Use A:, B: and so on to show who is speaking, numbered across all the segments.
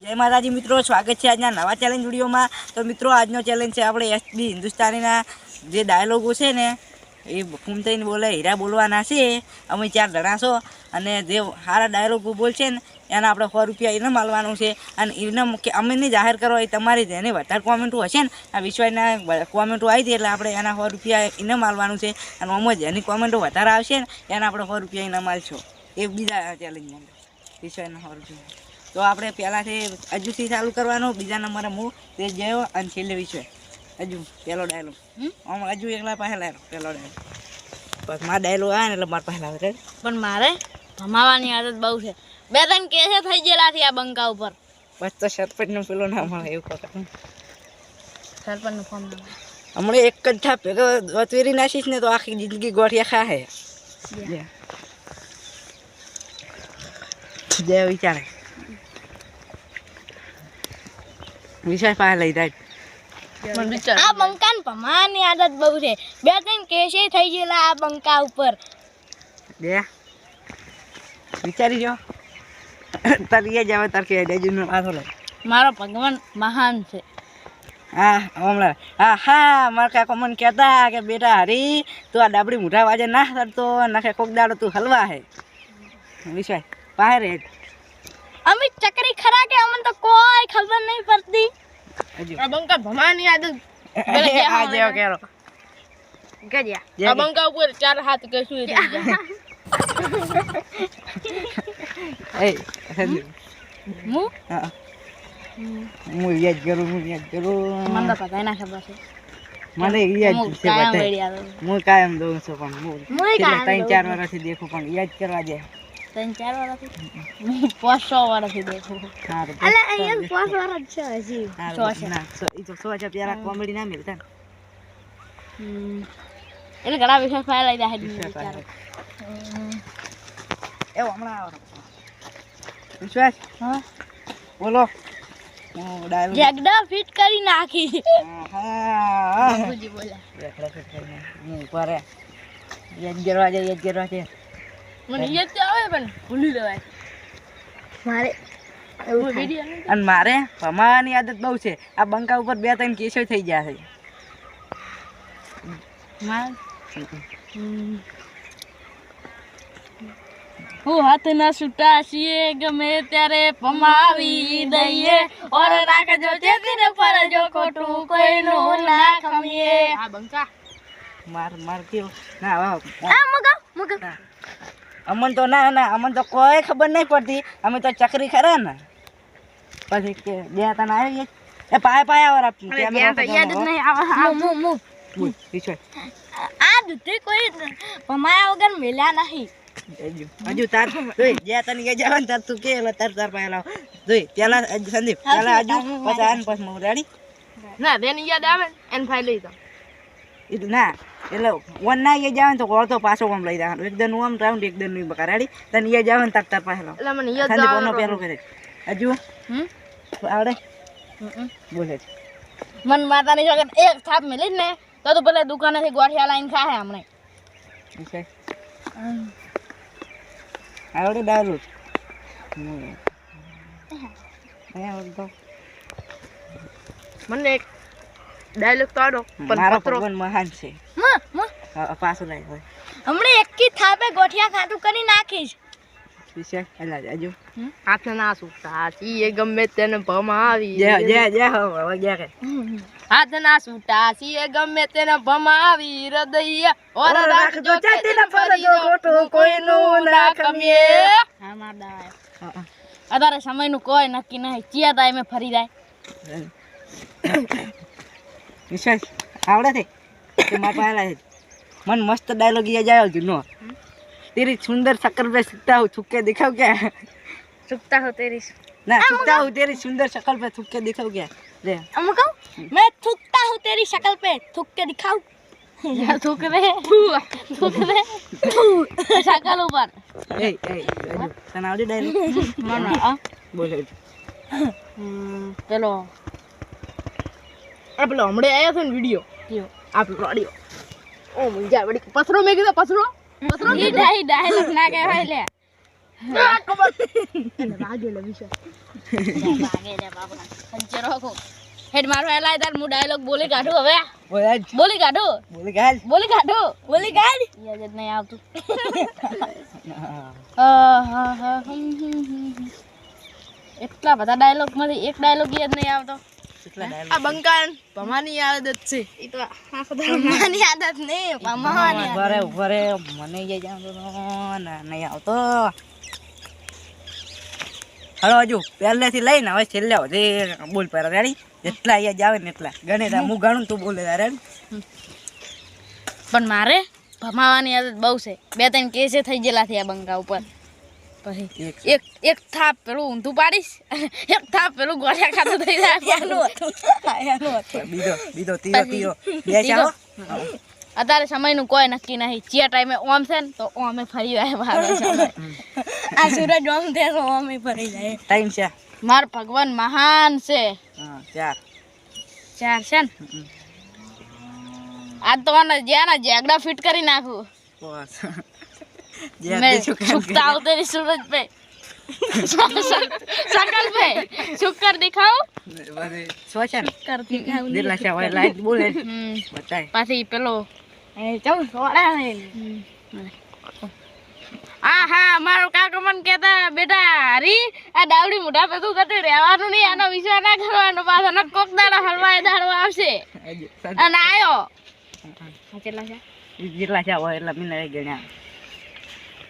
A: જય માતાજી મિત્રો, સ્વાગત છે આજના નવા ચેલેન્જ વિડીયોમાં। તો મિત્રો આજનો ચેલેન્જ છે આપણે એસબી હિન્દુસ્તાનીના જે ડાયલોગો છે ને એ ફૂમતાઈને બોલે હીરા બોલવાના છે। અમે 4 જણા છો અને જે સારા ડાયલોગો બોલશે ને એના આપણે 100 રૂપિયા ઇનામ આલવાનું છે। અને ઇનામ કે અમે નહીં જાહેર કરો એ તમારી જેની વધારે કોમેન્ટો હશે ને આ વિશ્વાસના કોમેન્ટો આવી હતી એટલે આપણે એના 100 રૂપિયા ઇનામ આલવાનું છે। અને આમાં જેની કોમેન્ટો વધારે આવશે ને એના આપણે 100 રૂપિયા ઇનામ આલશો। એ બીજા ચેલેન્જમાં વિશ્વાસના 100 રૂપિયા। તો આપણે પહેલાંથી અજુથી ચાલુ કરવાનું, બીજા નંબરે હું તે જયો અને છેલ્લે વિશ્વ અજુ પહેલો ડાયલોગ આમ અજુ એકલા પાસે લાવ્યો પહેલો ડાયલોગ। બસ મારા ડાયલોગ આવે ને એટલે મારા પાસે લાવે
B: પણ મારે ભમાવાની આદત બહુ છે। 2-3 કેસે થઈ ગયેલાથી આ બંકા ઉપર।
A: બસ તો સરપંચનો પેલો ના મળે એવું કહો
B: સરપંચનું ફોન
A: હમણાં એક જ થાપ ભેગો વતવેરી નાખીશ ને તો આખી જિંદગી ગોઠિયા ખાહે। જય વિચારે વિશાળ પાસે લઈ જાય
B: આ બંકાને ભમાવાની આદત બહુ છે। 2-3 કેસે થઈ ગયેલા આ બંકા ઉપર।
A: બે વિચારી જો તરીએ જાવ તાર કે દેજુનો આથો લે
B: મારો ભગવાન મહાન છે।
A: હા હમણાં હા મારા કાકો મને કહેતા કે બેટા હરી તું આ ડાબડી મોઢા વાજે ના કરતો નાખે કોક દાડો તું હલવા હે વિશાળ પાસે રે
B: અમે ચકરી ખરા કે અમને તો કોઈ ખબર નહીં પડતી।
A: હજુ
B: આ બંકા ભમાવાની આદત
A: આ જેવો કેરો
B: ગજ્યા આ બંકા ઉપર 4 હાથ કે સુઈ રહી જાય।
A: એ હજુ
B: હું
A: હા હું યાદ કરું
B: મને તો પતા ના ખબર છે।
A: મને યાદ છે બતાય હું કાયમ દઉં છું પણ હું છેલ્લા 3-4 વર્ષથી દેખું પણ યાદ કરવા જાય
B: 3-4 વર્ષથી હું 500 વર્ષથી દેખું।
A: સારું
B: અલે અહીંયા 5 વર્ષ છે હજી
A: ના ઈ તો 100 પેલા કોમેડી ના મિલતા
B: એને ઘણા વિશે ફાઇલ આવી જાય
A: એવો હમણાં આવો વિશ્વાસ
B: હા
A: બોલો હું ડાયલોગ
B: જગડા ફિટ કરી નાખી।
A: હા
B: બુજી બોલ્યા
A: એકલા ફિટ કરીને હું ઉપર યાદ કરવા જાય
B: મને યાદ તો આવે પણ ભૂલી જવાય મારે એવું વિડિયો
A: અને મારે ભમાવાની આદત બહુ છે। આ બંકા ઉપર 2-3 કેસો થઈ ગયા છે
B: હું હાથ ના છૂટા છીએ ગમે ત્યારે પમાવી દઈએ ઓર રાખજો ચેતીને ફરજો ખોટું કોઈનું ના ખમીએ। આ બંકા
A: માર કેવો ના વાહ
B: આ મગા
A: અમન તો ના અમન તો કોઈ ખબર નહીં પડતી અમે તો ચકરી ખરા ને પછી કે બે તને આવી એ પાય આવર આપી
B: યાદ જ નહીં આવે મુ આ દુધે કોઈ પમાયા વગર મેલ્યા નહીં।
A: હજુ તાર જોઈ જ્યાં તને કે જાવ ને તાર તું કે તાર પાય લાવ જોઈ પેલા સંદીપ પેલા હજુ પછી આન પછી હું રેડી
B: ના તેની યાદ આવે એન ફાઈલ લઈ જાવ
A: એટલે ના એટલે વન ના યાદ આવે ને તો ઓળતો પાછો આમ લઈ જવાનું એકદમ આમ રાઉન્ડ એકદમ નહીં બકા રેડી તને યાદ આવે ને તાર પાય લાવ
B: એટલે મને યાદ
A: સંદીપ ઓનો પેલો કરે હજુ આવડે બોલે
B: મન માતાની જગત એક થાપ મેલી ને તો પેલા દુકાનેથી ગોઠિયા લાઈન ખાહે હમણે
A: આવડે ડાયલોગ
B: મને એક ડાયલોગ તો આવડો
A: મારો ભગવાન મહાન છે પાછું લાય હોય
B: હમણે એકી થાપે ગોઠિયા ખાટું કરી નાખીશ
A: વિશે એલા જાજો
B: હાથ ના છૂટા છીએ ગમે તેને ભમાવી
A: જે હવે ગયા કે
B: હાથ ના છૂટા છીએ ગમે તેને ભમાવી હૃદય ઓર રાખજો ચેતીને ફરજો ખોટું કોઈનું ના ખમીએ। હા માર દાવા અતારે સમયનું કોઈ નક્કી નહીં ચિયા ટાઈમે ફરી જાય।
A: વિશ્વાસ આવડે છે મારા પહેલા છે મન મસ્ત ડાયલોગ યાદ આવ્યો જૂનો तेरी सुंदर शक्ल पे थूकता हूँ थूक के दिखाओ क्या
B: छुपता हो तेरी
A: ना थूकता हूँ तेरी सुंदर शक्ल पे थूक के दिखाओ क्या ले
B: हम कहूँ मैं थूकता हूँ तेरी शक्ल पे थूक के दिखाऊं यार थूक रहे शक्ल ऊपर
A: ए तनावड़ी डायलॉग
B: mana
A: बोले
B: પેલો આ પેલો હમણે આયો છે ને વિડિયો કયો આ પેલો ઓડિયો ઓ મજા વડી પથરો મે કીધો પથરો ઈ ડાયલોગ ના કહેવાય લે હેડ મારો એલાય તાર હું ડાયલોગ બોલી કાઢું હવે
A: બોલ જ
B: બોલી કાઢું
A: બોલી ગાલ
B: બોલી કાઢું બોલી કાઢ યાદ જ નહીં આવતું એટલા બધા ડાયલોગ માંથી એક ડાયલોગ યાદ નહીં આવતો
A: કેટલા
B: આ
A: ડાયલોગ
B: બંકાન પમાની આદત છે ઈ તો પમાની આદત નહીં પમાની
A: ઉભરે ઉભરે મને યાદ આવતો ના નહીં આવતો હાલો હજુ પહેલેથી લઈને હવે છેલ્લે સુધી બોલ પર રેડી જેટલા યાદ આવે ને એટલા ગણે હું ગણું તું બોલે રેડી
B: પણ મારે ભમાવાની આદત બહુ છે 2-3 કેસે થઈ ગયેલા છે આ બંકા ઉપર પછી એક થાપ પેલું ઊંધું પાડીશ એક થાપ પેલું ગોળિયા ખાતું થઈ જાય આનું હતું
A: બીજો તીરો બે ચાલો
B: અત્યારે સમયનું કોઈ નક્કી નહીં જે ટાઈમે ઓમ છે ને તો ઓમે ફરી જાય ભાવે સમય આ સૂરજ ઓમ છે તો ઓમે ફરી જાય
A: ટાઈમ છે
B: માર ભગવાન મહાન છે
A: હા 4
B: છે ને આ તો જ્યાં જેગડા ફિટ કરી નાખું
A: બસ
B: मैं झुकता हूँ तेरी सूरज पे शकल पे झुक कर दिखाओ
A: સોચન
B: कर दिखाओ
A: દિલા છે હવે લાઈટ બોલે બતાય
B: પાછી પેલો ચૌ સોડા આ હા મારો કાકો મને કહેતા બેટા હરી આ ડાવડી મોઢા પે તું કદી રહેવાનું નહીં આનો વિશ્વાસ ના કરવાનો પાછો ન કોક દાડા હલવાય દાડો આવશે અને આયો કેટલા છે
A: જેટલા છે હવે એટલા મિનિટ ગણ્યા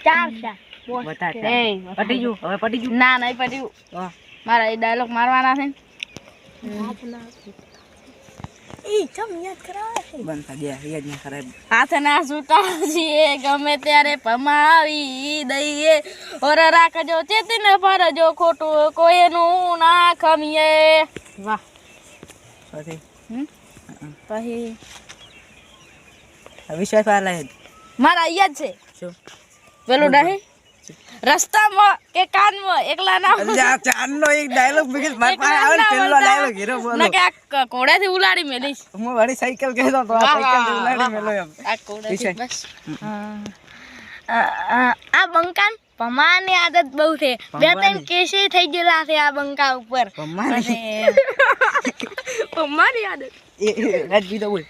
B: 4 છે
A: બતા પટી ગયું હવે પટી ગયું
B: ના નહીં પટ્યું મારા એ ડાયલોગ મારવાના છે
A: બંધ થઈ ગયા યાદ ના ખરાબ
B: હાથના સુતાજીએ ગમે ત્યારે પમાવી દઈએ ઓર રાખજો ચેતીને ફરજો ખોટું કોઈનું ના ખમીએ વાહ
A: પછી
B: પછી
A: વિશ્વાસ વાળા
B: મારા યાદ છે
A: શું
B: પેલું નહીં રસ્તામાં કે કાનમાં એકલા ના
A: ચાંદનો એક ડાયલોગ બિગલ માર પાસે આવે ને પેલો ડાયલોગ હીરો બોલો
B: ના કે આ ઘોડેથી ઉલાડી મેલીશ
A: હું વાળી સાયકલ કહેતો તો આ સાયકલ થી ઉલાડી મેલો એમ
B: આ ઘોડેથી બસ આ બંકાન પમાની આદત બહુ છે 2-3 કેસે થઈ ગયેલા છે આ બંકા ઉપર પમાની આદત
A: એ રાજ બીજો બોલ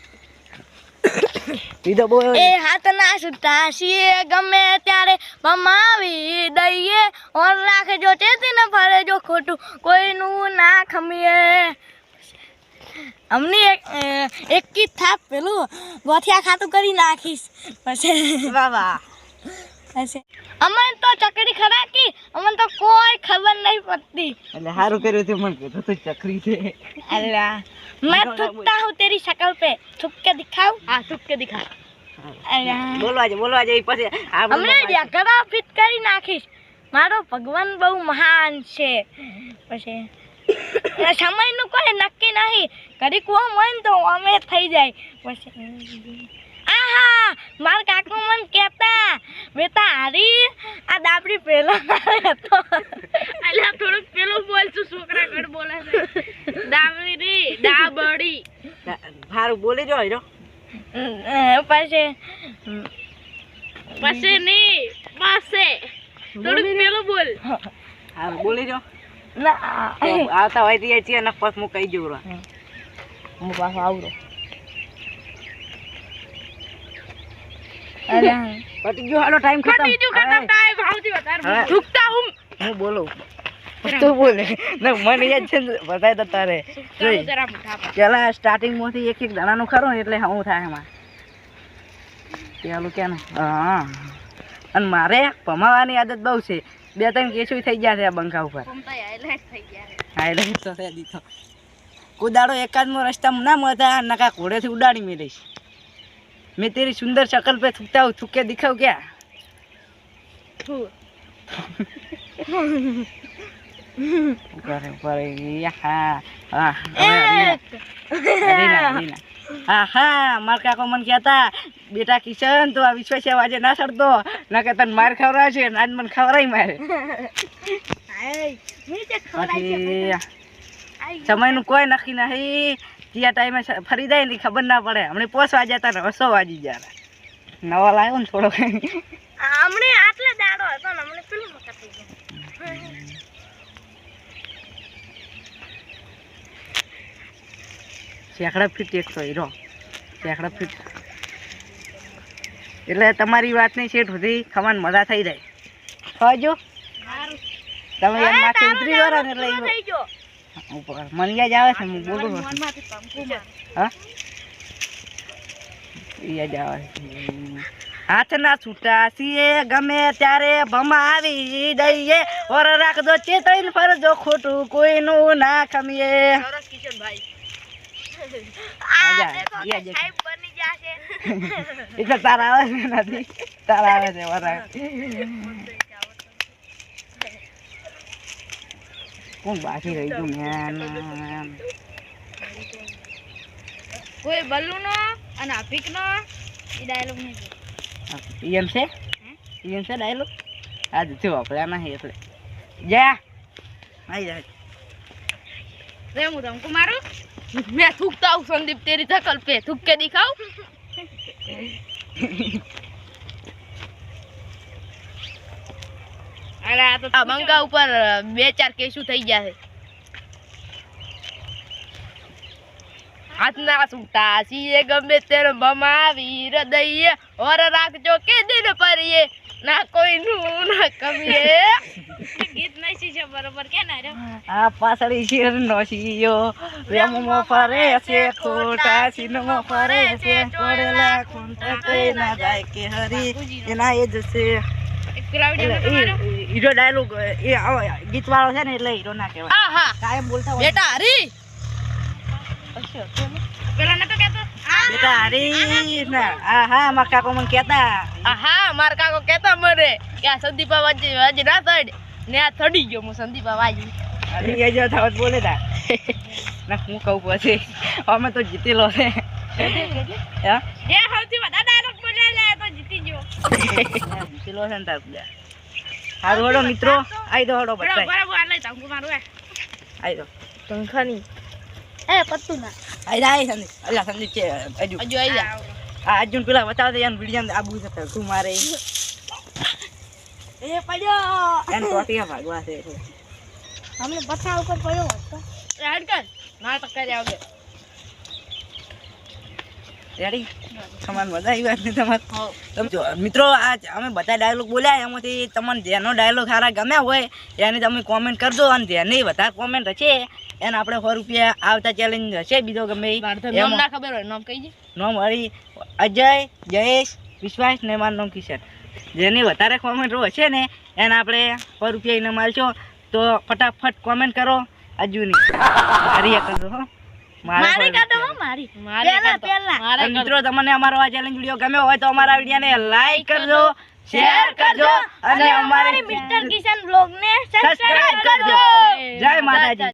A: બીજો બોલ
B: એ હાથના સુતાસીએ ગમે ત્યારે પમાવી દઈએ ઓર રાખજો ચેતીને ફરજો ખોટું કોઈનું ના ખમીએ અમને એક કી થાપ પેલું ગોઠિયા ખાતું કરી નાખીશ પછી
A: વાહ
B: પછી અમને તો ચકડી ખરાકી અમને તો કોઈ ખબર નહીં પડતી
A: એટલે સારું કર્યું તે મને કીધું તું ચકરી છે
B: अल्लाह मैं थूकता हूँ तेरी शक्ल पे थूक के दिखाओ हाँ थूक के दिखा
A: બોલવા જે પછી
B: हमने જગડા ફિટ કરી નાખીશ મારો ભગવાન બહુ મહાન છે પછી સમયનું કોઈ નક્કી નહીં ઘડીક ઓમ હોય ને તો અમે થઈ જાય પછી આહા મારા કાકો મને કહેતા બેટા હારી આ દાબડી પેલો હતો અલ્યા થોડુંક પેલું બોલશું છોકરા ઘર બોલે છે દાબડી રી દાબડી
A: સારું બોલી જો હીરો
B: પછી ની પાસે થોડુંક પેલું બોલ
A: હા બોલી જો
B: ના
A: આવતા હોય તે છે ને પસ હું કહી જઉં
B: હું પાછો આવરો
A: પટી ગયો હાલો ટાઈમ ખતમ
B: ટાઈમ ભાવથી વધારે ઝુકતા હું
A: બોલું તું બોલે ના મને યાદ છે બતાય તો તારે પેલા સ્ટાર્ટિંગ માંથી એક દાણાનું ખરું ને એટલે હું થાય એમાં પેલું ક્યાં હા અને મારે ભમાવાની આદત બહુ છે 2-3 કેસો થઈ ગયા છે આ બંકા ઉપર હાઈલાઇટ તો થઈ દીધો કુદાડો એકાદમો રસ્તામાં ના મળતા નકા ઘોડેથી ઉડાડી મેલીશ मैं तेरी सुंदर शक्ल पे थूकता हूँ थूक के दिखाओ क्या માર કાકો મને કહેતા બેટા કિશન તો આ વિશ્વાસ આજે ના સડતો ના કે તને માર ખવડાવશે આજ મને ખવડાવી મારે સમયનું કોઈ નક્કી નહીં ત્યાં ટાઈમે ફરી જાય ને ખબર ના પડે હમણે 5 વાગ્યા હતા ને 6 વાગી ગયા નવા લાવ્યો ને થોડો
B: હમણે આટલે દાડો હતો ને હમણે પેલું
A: સેંકડા ફીટ 100 હીરો સેંકડા ફીટ એટલે તમારી વાતની શેઠ સુધી ખવાની મજા થઈ જાય ખાજો તમે એમ માથે ઉતરી ગયો ને એટલે ઉપર મને યાદ આવે છે હું બોલું હા યાદ આવે હાથના છૂટા છીએ ગમે ત્યારે ભમા આવી દઈએ ઓર રાખજો ચેતઈને ફરજો ખોટું કોઈનું ના ખમીએ એટલે તારા આવે છે નથી તારા આવે છે વરા કોણ બાકી રહી ગયું મેન
B: કોઈ બલ્લુનો અને આફિકનો એ ડાયલોગ નહીં
A: એમ છે ડાયલોગ આજ જો વાપર્યા નહીં એટલે જા આવી જાય
B: રે હું તમકો મારું मैं थूकता हूँ संदीप तेरी शकल पे थूक के दिखाऊं अरे आ तो मंगा ऊपर 2-4 केसू થઈ ગયા છે હાથના છૂટા છીએ ગમે તેનો ભમાવી હૃદય ઓર રાખજો કે દિન પરીએ ના કોઈનું ના કમીએ ગીત નહીં છે બરોબર કે ના રે
A: આ પાછળી શેર નો શિયો રેમમાં ફરે છે ખોટા સિનમાં ફરે છે પડેલા ખૂંટા કઈ ના જાય કે હરી એના એ જ છે હીરો ડાયલોગ એ ગીત વાળો છે ને એટલે હીરો ના કહેવાય
B: આહા
A: કાયમ બોલતા હોય
B: બેટા હરી પેલા નતો કહેતો
A: બેટા હરી ના આહા મારા કાકો મને કહેતા
B: આહા માર કાકો કહેતા મને કે આ સંદીપા વાજી ના થડ ને આ થડી ગયો હું સંદીપા વાજી
A: હરી એ જો થાવત બોલે તા ના હું કહું પછી અમે તો જીતેલો છે હા
B: એ સૌથી વધારે ડાયલોગ બોલ્યા લે તો જીતી ગયો
A: જીતેલો છે ને તાર હારું હડો મિત્રો આઈ દો હડો બતાય
B: બરાબર આ લઈ તાંગુ મારું
A: આઈ દો
B: પંખાની એ પત્તુ ના
A: આઈ જાય સંદીપ અલ્લા સંદીપ છે હજુ
B: હજુ આઈ જા
A: આ અર્જુન પેલા બતાવ દે યાર વિડિયો આબુ છે તું મારે
B: એ પડ્યો
A: એન ટોટિયા ભાગવા છે એટલે
B: હમણે પથરા ઉપર પડ્યો હતો એ હટ કર નાટક કરી આવજે
A: રેડી સમાન મજા આવી વાત ને તમારે તમે જો મિત્રો આજ અમે બધા ડાયલોગ બોલ્યા એમાંથી તમને જેનો ડાયલોગ સારા ગમ્યા હોય એની તમે કોમેન્ટ કરજો અને જેની વધારે કોમેન્ટ હશે એને આપણે 100 રૂપિયા આવતા ચેલેન્જ હશે બીજો ગમે
B: નામ ના ખબર હોય નામ કહીજે
A: નામ હરી અજય જયેશ વિશ્વાસ ને મારું નામ કિશન જેની વધારે કોમેન્ટ હશે ને એને આપણે 100 રૂપિયા ઇનામ મળશો તો ફટાફટ કોમેન્ટ કરો અજુની મારી કરજો હો મારી કાઢો મારી પેલા મિત્રો તમને અમારો આ ચેલેન્જ વિડિયો ગમ્યો હોય તો અમારા વિડિયોને લાઈક કરજો શેર કરજો અને અમારી મિસ્ટર કિશન બ્લોગ ને સબસ્ક્રાઇબ કરજો જય માતાજી